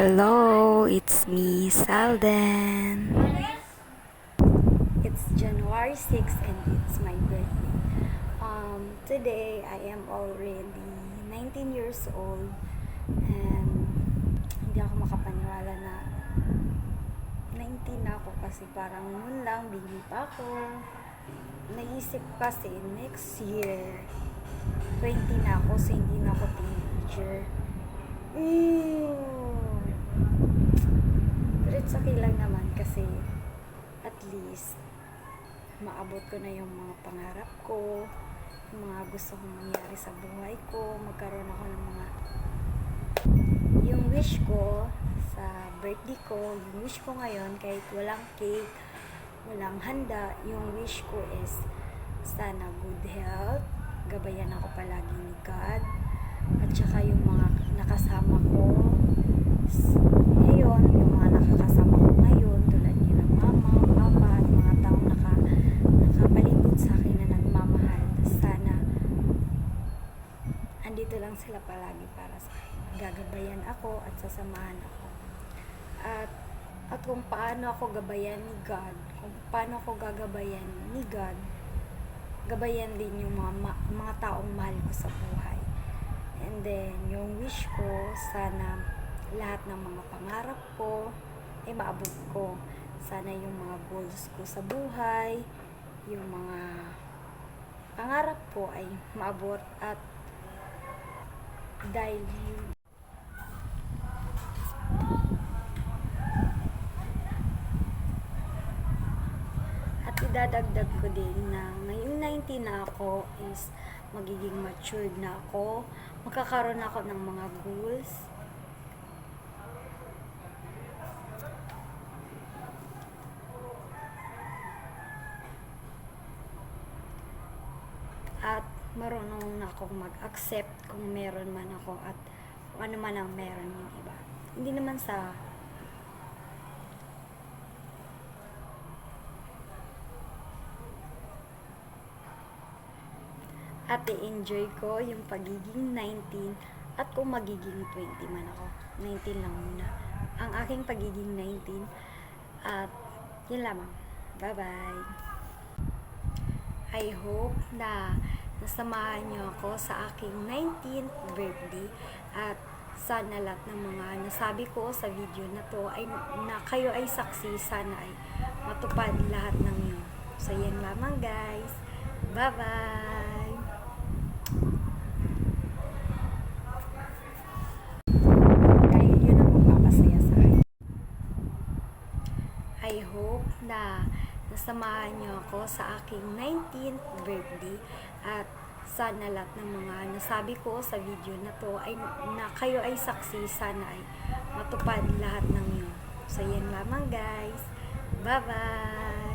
Hello, it's me, Salden. It's January 6th and it's my birthday. Today, I am already 19 years old and hindi ako makapaniwala na 19 na ako kasi parang noon lang, baby pa ako. Naisip kasi next year, 20 na ako, so hindi na ako teenager. Pero it's okay lang naman kasi at least maabot ko na yung mga pangarap ko, yung mga gusto kong mangyari sa buhay ko, magkaroon ako ng yung wish ko sa birthday ko, yung wish ko ngayon kahit walang cake, walang handa, yung wish ko is sana good health, gabayan ako palagi ni God, at saka yung mga nakasama ko ngayon, yung mga nakakasama ko ngayon tulad nila mama, papa at mga taong nakapalibot sa akin na nagmamahal, sana andito lang sila palagi para sa akin, gagabayan ako at sasamahan ako at kung paano ako gabayan ni God, kung paano ako gagabayan ni God, gabayan din yung mga taong mahal ko sa buhay. And then, yung wish ko, sana lahat ng mga pangarap ko ay maabot ko. Sana yung mga goals ko sa buhay, yung mga pangarap ko ay maabot at dahil at idadagdag ko din na ngayong 19 na ako is magiging matured na ako, magkakaroon ako ng mga goals, at marunong na akong mag-accept kung meron man ako at kung ano man ang meron yung iba. Hindi naman sa at i-enjoy ko yung pagiging 19 at kung magiging 20 man ako. 19 lang muna ang aking pagiging 19 at yun lamang. Bye-bye. I hope na nasamahan niyo ako sa aking 19th birthday at sana lahat ng mga nasabi ko sa video na to ay na kayo ay saksi, sana ay matupad lahat ng yun. So yan lamang guys. Bye-bye. Dahil yun ang magpapasaya sa akin. I hope na nasamahan niyo ako sa aking 19th birthday at sana lahat ng mga nasabi ko sa video na to ay na kayo ay saksi, sana ay matupad lahat ng yun. So yan lamang guys. Bye-bye.